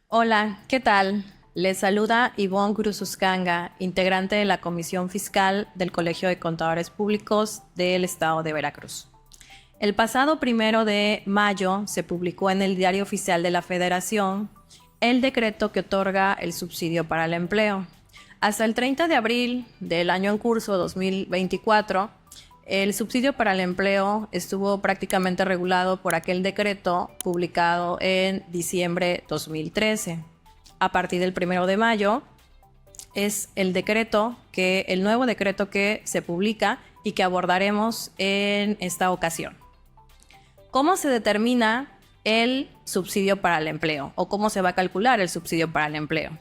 Hola, ¿qué tal? Les saluda Ivonne Gurususcanga, integrante de la Comisión Fiscal del Colegio de Contadores Públicos del Estado de Veracruz. El pasado 1 de mayo se publicó en el Diario Oficial de la Federación el decreto que otorga el subsidio para el empleo. Hasta el 30 de abril del año en curso 2024, el subsidio para el empleo estuvo prácticamente regulado por aquel decreto publicado en diciembre 2013. A partir del 1 de mayo es el nuevo decreto que se publica y que abordaremos en esta ocasión. ¿Cómo se determina el subsidio para el empleo o cómo se va a calcular el subsidio para el empleo?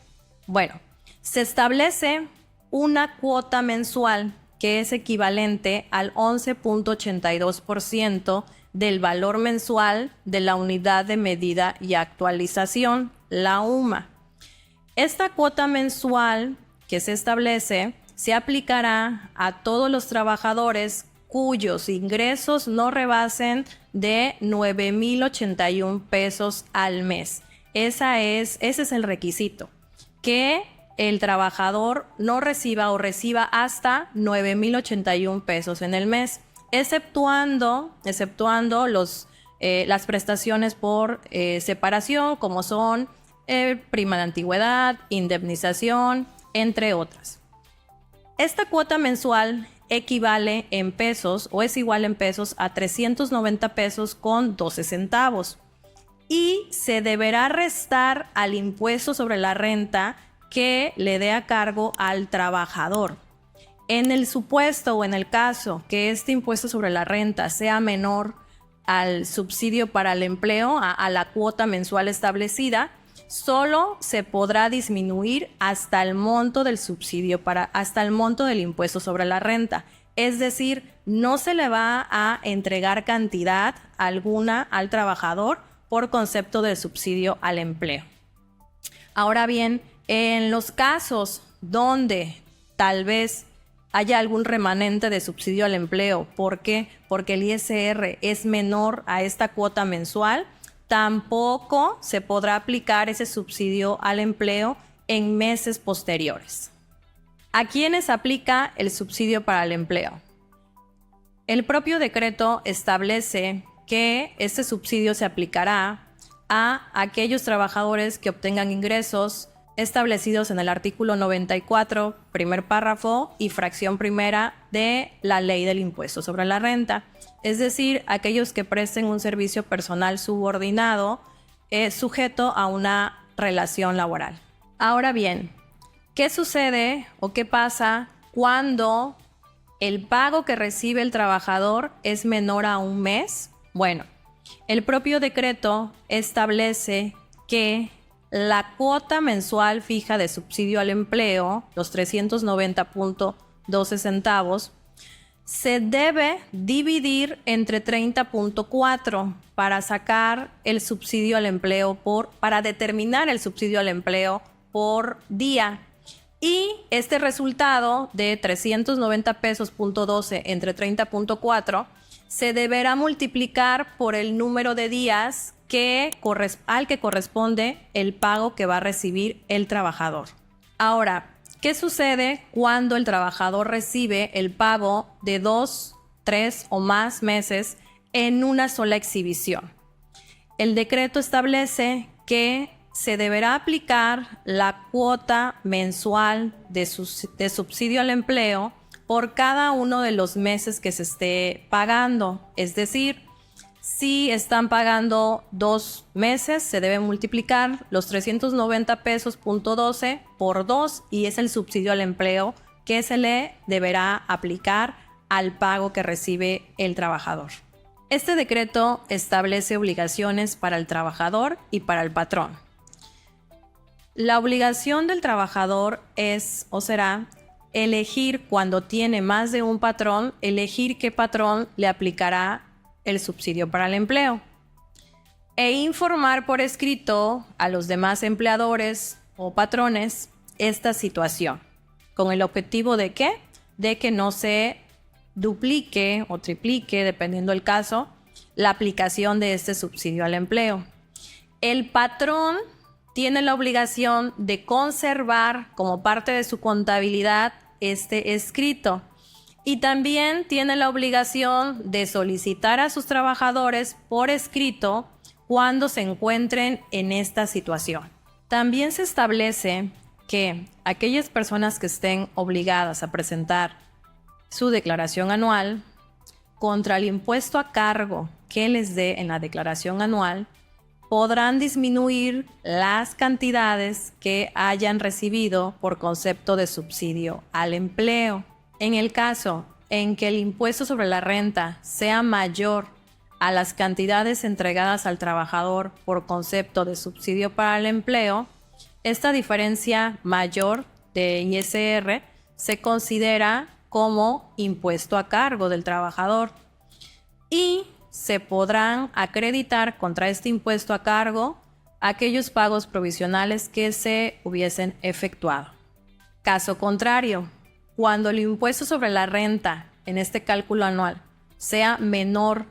Bueno, se establece una cuota mensual que es equivalente al 11.82% del valor mensual de la unidad de medida y actualización, la UMA. Esta cuota mensual que se establece se aplicará a todos los trabajadores cuyos ingresos no rebasen de 9,081 pesos al mes. Ese es el requisito, que el trabajador no reciba o reciba hasta 9,081 pesos en el mes, exceptuando las prestaciones por separación, como son prima de antigüedad, indemnización, entre otras. Esta cuota mensual equivale en pesos o es igual en pesos a 390 pesos con 12 centavos y se deberá restar al impuesto sobre la renta que le dé a cargo al trabajador. En el supuesto o en el caso que este impuesto sobre la renta sea menor al subsidio para el empleo, a la cuota mensual establecida, solo se podrá disminuir hasta el monto del hasta el monto del impuesto sobre la renta. Es decir, no se le va a entregar cantidad alguna al trabajador por concepto de subsidio al empleo. Ahora bien, en los casos donde tal vez haya algún remanente de subsidio al empleo, ¿por qué? Porque el ISR es menor a esta cuota mensual, tampoco se podrá aplicar ese subsidio al empleo en meses posteriores. ¿A quiénes aplica el subsidio para el empleo? El propio decreto establece que este subsidio se aplicará a aquellos trabajadores que obtengan ingresos establecidos en el artículo 94, primer párrafo y fracción primera de la Ley del Impuesto sobre la Renta, es decir, aquellos que presten un servicio personal subordinado sujeto a una relación laboral. Ahora bien, ¿qué sucede o qué pasa cuando el pago que recibe el trabajador es menor a un mes? Bueno, el propio decreto establece que la cuota mensual fija de subsidio al empleo, los 390.12 centavos, se debe dividir entre 30.4 para sacar el subsidio al empleo para determinar el subsidio al empleo por día. Y este resultado de 390 pesos.12 entre 30.4 se deberá multiplicar por el número de días al que corresponde el pago que va a recibir el trabajador. Ahora, ¿qué sucede cuando el trabajador recibe el pago de 2, 3 o más meses en una sola exhibición? El decreto establece que se deberá aplicar la cuota mensual de subsidio al empleo por cada uno de los meses que se esté pagando. Es decir, si están pagando 2 meses, se debe multiplicar los 390 pesos.12 por 2 y es el subsidio al empleo que se le deberá aplicar al pago que recibe el trabajador. Este decreto establece obligaciones para el trabajador y para el patrón. La obligación del trabajador es o será elegir, cuando tiene más de un patrón, elegir qué patrón le aplicará el subsidio para el empleo e informar por escrito a los demás empleadores o patrones esta situación, con el objetivo de ¿qué? De que no se duplique o triplique, dependiendo del caso, la aplicación de este subsidio al empleo. El patrón tiene la obligación de conservar como parte de su contabilidad este escrito. Y también tiene la obligación de solicitar a sus trabajadores por escrito cuando se encuentren en esta situación. También se establece que aquellas personas que estén obligadas a presentar su declaración anual contra el impuesto a cargo que les dé en la declaración anual, podrán disminuir las cantidades que hayan recibido por concepto de subsidio al empleo. En el caso en que el impuesto sobre la renta sea mayor a las cantidades entregadas al trabajador por concepto de subsidio para el empleo, esta diferencia mayor de ISR se considera como impuesto a cargo del trabajador y se podrán acreditar contra este impuesto a cargo aquellos pagos provisionales que se hubiesen efectuado. Caso contrario, cuando el impuesto sobre la renta en este cálculo anual sea menor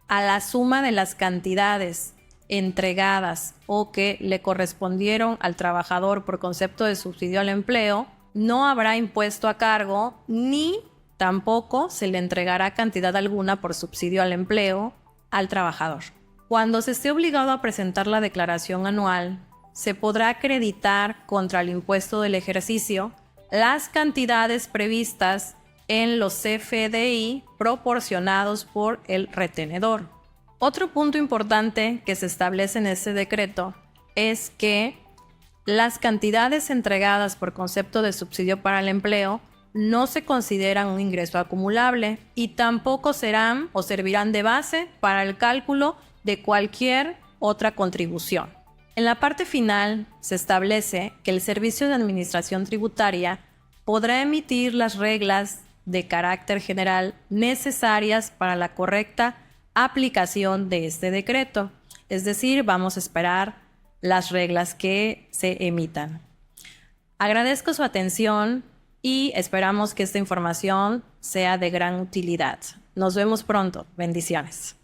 a la suma de las cantidades entregadas o que le correspondieron al trabajador por concepto de subsidio al empleo, no habrá impuesto a cargo ni tampoco se le entregará cantidad alguna por subsidio al empleo al trabajador. Cuando se esté obligado a presentar la declaración anual, se podrá acreditar contra el impuesto del ejercicio las cantidades previstas en los CFDI proporcionados por el retenedor. Otro punto importante que se establece en este decreto es que las cantidades entregadas por concepto de subsidio para el empleo no se consideran un ingreso acumulable y tampoco serán o servirán de base para el cálculo de cualquier otra contribución. En la parte final se establece que el Servicio de Administración Tributaria podrá emitir las reglas de carácter general necesarias para la correcta aplicación de este decreto. Es decir, vamos a esperar las reglas que se emitan. Agradezco su atención y esperamos que esta información sea de gran utilidad. Nos vemos pronto. Bendiciones.